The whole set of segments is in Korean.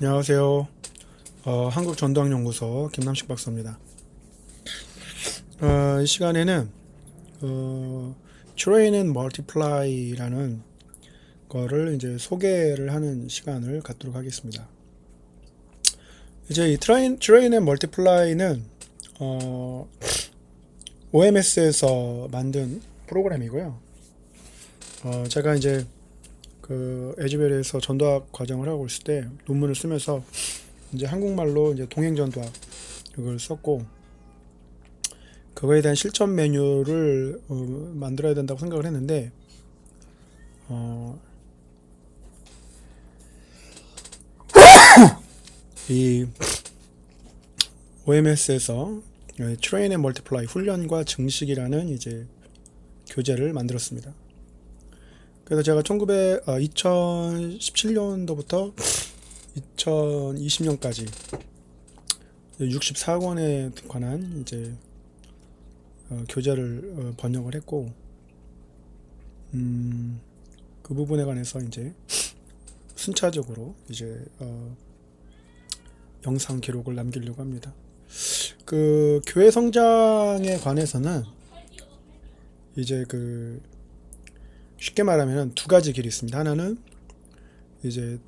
안녕하세요. 한국전도학연구소 김남식 박사입니다. 이 시간에는 Train and Multiply라는 거를 이제 소개를 하는 시간을 갖도록 하겠습니다. 이제 이 Train and Multiply는 OMS에서 만든 프로그램이고요. 제가 이제 그 에즈벨에서 전도학 과정을 하고 있을 때 논문을 쓰면서 이제 한국말로 이제 동행전도학 이걸 썼고, 그거에 대한 실천 메뉴를 만들어야 된다고 생각을 했는데, 이 OMS에서 Train and Multiply 훈련과 증식이라는 이제 교재를 만들었습니다. 그래서 제가 2017년도부터 2020년까지 64권에 관한 이제 교재를 번역을 했고, 그 부분에 관해서 이제 순차적으로 이제 영상 기록을 남기려고 합니다. 그 교회 성장에 관해서는 이제 그 쉽게 말하면 두 가지 길이 있습니다. 하나는 이제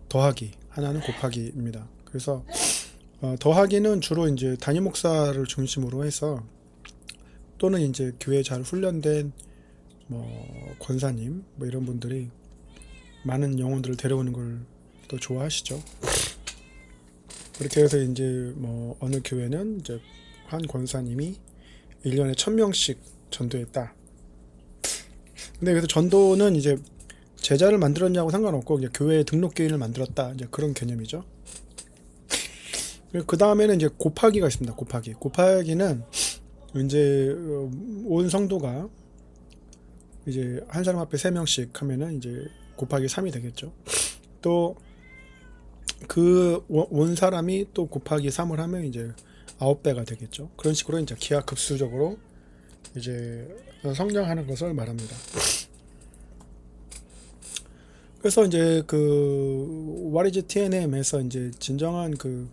더하기, 하나는 곱하기입니다. 그래서 더하기는 주로 이제 담임 목사를 중심으로 해서, 또는 이제 교회에 잘 훈련된 권사님 이런 분들이 많은 영혼들을 데려오는 걸 또 좋아하시죠. 그렇게 해서 이제 어느 교회는 이제 한 권사님이 1년에 1000명씩 전도했다. 근데 그래서 전도는 이제 제자를 만들었냐고 상관없고 그냥 교회의 등록교인을 만들었다, 이제 그런 개념이죠. 그 다음에는 이제 곱하기가 있습니다. 곱하기는 이제 온 성도가 이제 한 사람 앞에 3명씩 하면은 이제 곱하기 3이 되겠죠. 또 그 온 사람이 또 곱하기 3을 하면 이제 9배가 되겠죠. 그런 식으로 이제 기하급수적으로 이제 성장하는 것을 말합니다. 그래서 이제 그 What is TNM에서 이제 진정한 그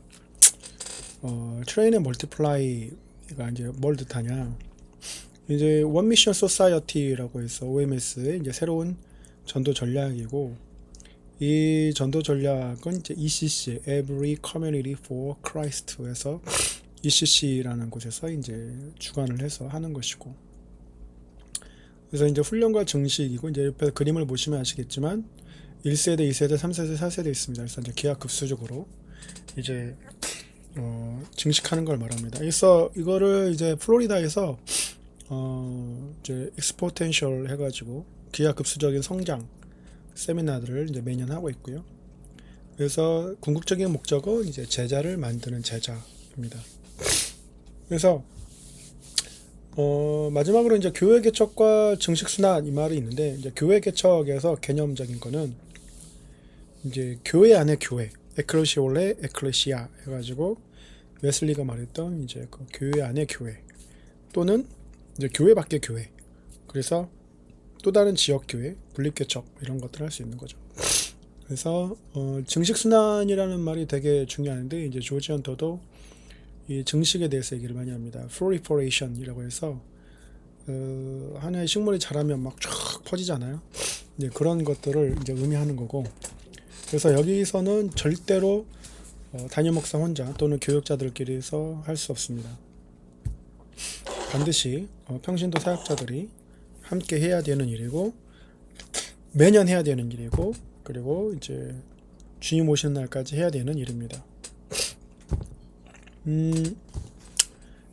Train and Multiply가 이제 뭘 뜻하냐, 이제 One Mission Society라고 해서 OMS의 이제 새로운 전도 전략이고, 이 전도 전략은 이제 ECC, Every Community for Christ에서 ECC라는 곳에서 이제 주관을 해서 하는 것이고, 그래서 이제 훈련과 증식이고, 이제 옆에 그림을 보시면 아시겠지만 1세대, 2세대, 3세대, 4세대 있습니다. 그래서 이제 기하급수적으로 이제 증식하는 걸 말합니다. 그래서 이거를 이제 플로리다에서 이제 익스포텐셜 해가지고 기하급수적인 성장 세미나들을 이제 매년 하고 있고요. 그래서 궁극적인 목적은 이제 제자를 만드는 제자입니다. 그래서 마지막으로 이제 교회 개척과 증식 순환, 이 말이 있는데, 이제 교회 개척에서 개념적인 거는 이제 교회 안에 교회, 에클레시올레, 에클레시아 해가지고 웨슬리가 말했던 이제 그 교회 안에 교회, 또는 이제 교회 밖의 교회, 그래서 또 다른 지역 교회, 분립 개척 이런 것들을 할 수 있는 거죠. 그래서 증식 순환이라는 말이 되게 중요한데, 이제 조지 헌터도 이 증식에 대해서 얘기를 많이 합니다. proliferation이라고 해서 하나의 식물이 자라면 막 쫙 퍼지잖아요. 이제 그런 것들을 이제 의미하는 거고, 그래서 여기서는 절대로 담임 목사 혼자 또는 교역자들끼리서 할 수 없습니다. 반드시 평신도 사역자들이 함께 해야 되는 일이고, 매년 해야 되는 일이고, 그리고 이제 주님 오시는 날까지 해야 되는 일입니다.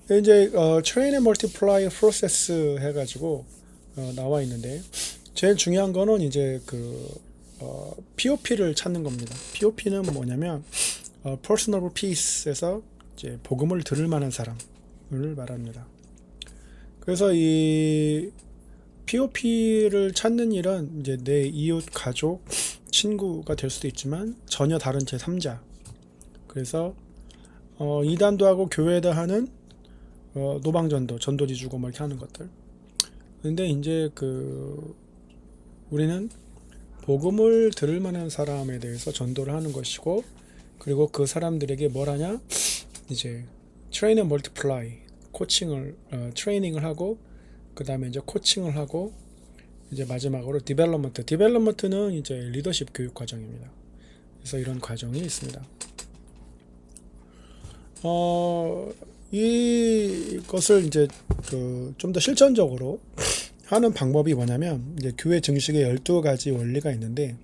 이제 Train and Multiply Process 해가지고 나와 있는데, 제일 중요한 거는 이제 그 POP를 찾는 겁니다. POP는 뭐냐면 Personal Peace에서 이제 복음을 들을 만한 사람을 말합니다. 그래서 이 POP를 찾는 일은 이제 내 이웃, 가족, 친구가 될 수도 있지만 전혀 다른 제3자, 그래서 이단도 하고 교회도 하는 노방전도, 전도지 주고 뭐 이렇게 하는 것들. 근데 이제 그 우리는 복음을 들을 만한 사람에 대해서 전도를 하는 것이고, 그리고 그 사람들에게 뭘 하냐? 이제 트레인 앤 멀티플라이 트레이닝을 하고 그 다음에 이제 코칭을 하고 이제 마지막으로 디벨롭먼트는 이제 리더십 교육 과정입니다. 그래서 이런 과정이 있습니다. 이것을 이제 좀 더 실전적으로 하는 방법이 뭐냐면 이제 교회 증식에 12가지 원리가 있는데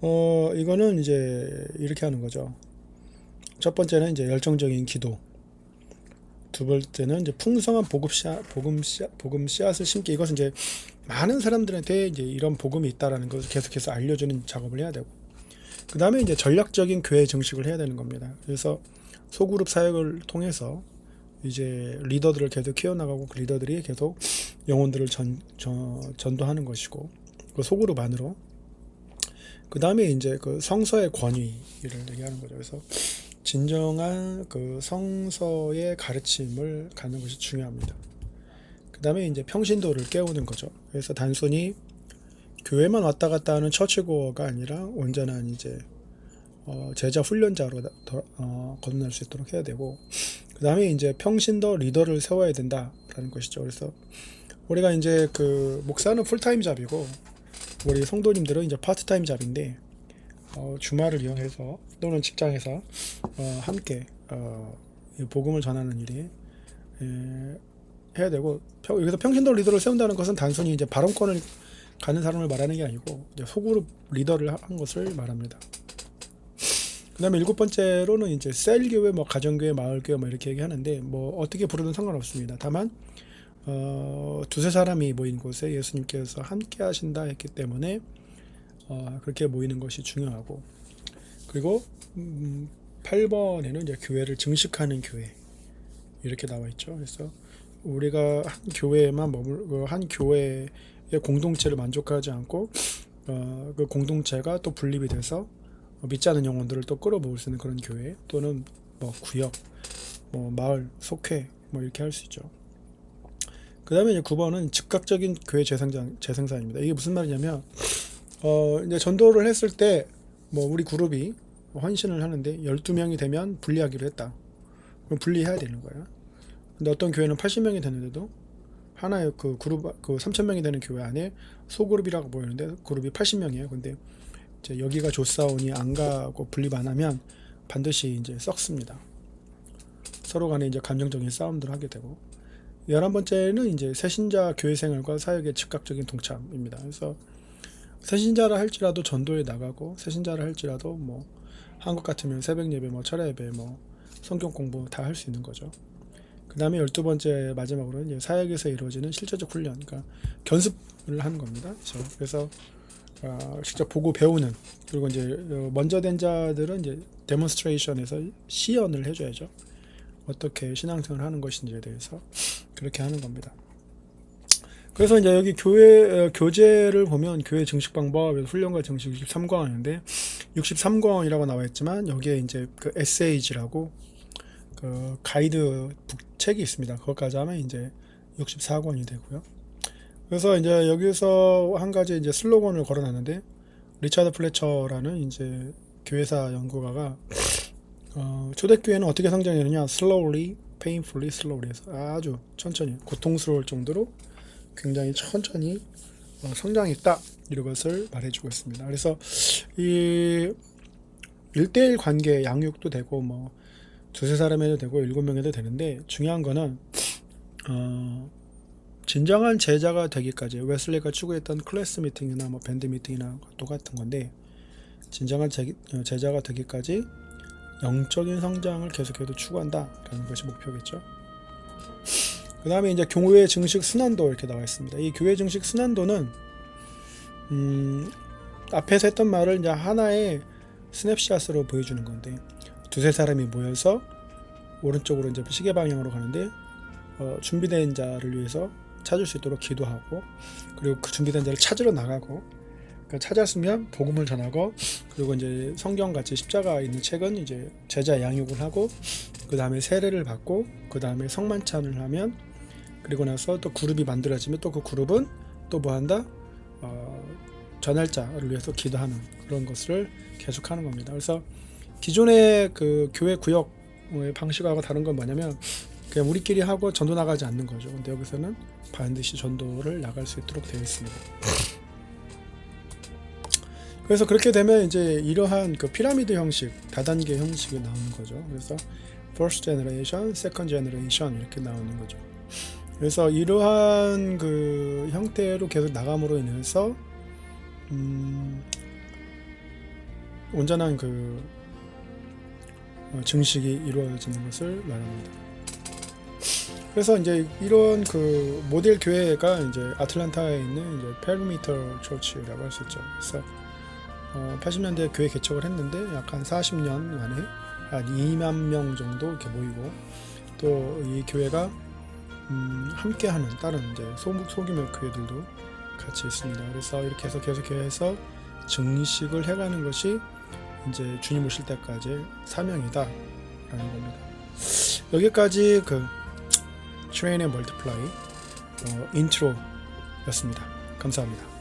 이거는 이제 이렇게 하는 거죠. 첫 번째는 이제 열정적인 기도. 두 번째는 이제 풍성한 복음 씨앗을 심기. 이것은 이제 많은 사람들한테 이제 이런 복음이 있다라는 것을 계속해서 알려주는 작업을 해야 되고, 그 다음에 이제 전략적인 교회 증식을 해야 되는 겁니다. 그래서 소그룹 사역을 통해서 이제 리더들을 계속 키워나가고 그 리더들이 계속 영혼들을 전도하는 것이고, 그 소그룹 안으로. 그 다음에 이제 그 성서의 권위를 얘기하는 거죠. 그래서 진정한 그 성서의 가르침을 갖는 것이 중요합니다. 그 다음에 이제 평신도를 깨우는 거죠. 그래서 단순히 교회만 왔다 갔다 하는 처치고어가 아니라 온전한 이제 제자 훈련자로 거듭날 수 있도록 해야 되고, 그 다음에 이제 평신도 리더를 세워야 된다라는 것이죠. 그래서 우리가 이제 그 목사는 풀타임 잡이고 우리 성도님들은 이제 파트타임 잡인데 주말을 이용해서 또는 직장에서 함께 복음을 전하는 일이 해야 되고, 여기서 평신도 리더를 세운다는 것은 단순히 이제 발언권을 가는 사람을 말하는 게 아니고 이제 소그룹 리더를 한 것을 말합니다. 그 다음에 7번째로는 이제 셀교회, 뭐 가정교회, 마을교회 뭐 이렇게 얘기하는데 뭐 어떻게 부르든 상관없습니다. 다만 두세 사람이 모인 곳에 예수님께서 함께 하신다 했기 때문에 그렇게 모이는 것이 중요하고, 그리고 8번에는 이제 교회를 증식하는 교회 이렇게 나와 있죠. 그래서 우리가 한 교회에만 한 교회의 공동체를 만족하지 않고 그 공동체가 또 분립이 돼서 믿지 않는 영혼들을 또 끌어모을 수 있는 그런 교회, 또는 뭐 구역, 뭐 마을, 속회 뭐 이렇게 할 수 있죠. 그 다음에 이제 9번은 즉각적인 교회 재생산입니다. 이게 무슨 말이냐면 이제 전도를 했을 때 뭐 우리 그룹이 헌신을 하는데 12명이 되면 분리하기로 했다. 그럼 분리해야 되는 거예요. 근데 어떤 교회는 80명이 되는데도 하나의 그 그룹, 그 3,000명이 되는 교회 안에 소그룹이라고 보이는데 그룹이 80명이에요. 근데 이제 여기가 좋사오니 안 가고 분립 안 하면 반드시 이제 썩습니다. 서로 간에 이제 감정적인 싸움들을 하게 되고, 11번째는 이제 새신자 교회 생활과 사역의 즉각적인 동참입니다. 그래서 새신자라 할지라도 전도에 나가고, 새신자라 할지라도 뭐 한국 같으면 새벽 예배, 뭐 철야 예배, 뭐 성경 공부 다 할 수 있는 거죠. 그 다음에 12번째 마지막으로 이제 사역에서 이루어지는 실제적 훈련, 그러니까 견습을 하는 겁니다. 그래서 직접 보고 배우는, 그리고 이제 먼저 된 자들은 이제 데몬스트레이션에서 시연을 해줘야죠. 어떻게 신앙생활을 하는 것인지에 대해서 그렇게 하는 겁니다. 그래서 이제 여기 교회 교재를 보면 교회 증식 방법, 훈련과 증식 63과인데 63과이라고 나와 있지만 여기에 이제 그 SAG라고 그 가이드 책이 있습니다. 그것까지 하면 이제 64권이 되고요. 그래서 이제 여기서 한 가지 이제 슬로건을 걸어놨는데, 리차드 플래처라는 이제 교회사 연구가가 초대교회는 어떻게 성장했느냐, slowly, painfully, slowly 해서 아주 천천히, 고통스러울 정도로 굉장히 천천히 성장했다, 이것을 말해주고 있습니다. 그래서 이 1대1 관계 양육도 되고 뭐 두세 사람 해도 되고 7명 해도 되는데, 중요한 거는 진정한 제자가 되기까지, 웨슬리가 추구했던 클래스 미팅이나 뭐 밴드 미팅이나 똑같은 건데, 진정한 제자가 되기까지 영적인 성장을 계속해서 추구한다라는 것이 목표겠죠. 그 다음에 이제 교회 증식 순환도 이렇게 나와 있습니다. 이 교회 증식 순환도는 앞에서 했던 말을 이제 하나의 스냅샷으로 보여주는 건데, 두세 사람이 모여서 오른쪽으로 이제 시계 방향으로 가는데 준비된 자를 위해서 찾을 수 있도록 기도하고, 그리고 그 준비된 자를 찾으러 나가고, 그러니까 찾았으면 복음을 전하고, 그리고 이제 성경같이 십자가 있는 책은 이제 제자 양육을 하고, 그 다음에 세례를 받고, 그 다음에 성만찬을 하면, 그리고 나서 또 그룹이 만들어지면 또 그 그룹은 또 뭐 한다? 전할 자를 위해서 기도하는 그런 것을 계속하는 겁니다. 그래서 기존의 그 교회 구역의 방식하고 다른 건 뭐냐면 그냥 우리끼리 하고 전도 나가지 않는 거죠. 근데 여기서는 반드시 전도를 나갈 수 있도록 되어 있습니다. 그래서 그렇게 되면 이제 이러한 그 피라미드 형식, 다단계 형식이 나오는 거죠. 그래서 first generation, second generation 이렇게 나오는 거죠. 그래서 이러한 그 형태로 계속 나감으로 인해서 온전한 그 증식이 이루어지는 것을 말합니다. 그래서 이제 이런 그 모델 교회가 이제 아틀란타에 있는 이제 페리미터 처치라고 할 수 있죠. 그래서 80년대에 교회 개척을 했는데 약 한 40년 만에 한 2만 명 정도 이렇게 모이고, 또 이 교회가 함께하는 다른 이제 소규모 교회들도 같이 있습니다. 그래서 이렇게 해서 계속해서 증식을 해가는 것이 이제 주님 오실 때까지 사명이다라는 겁니다. 여기까지 그 트레인 앤 멀티플라이 인트로였습니다. 감사합니다.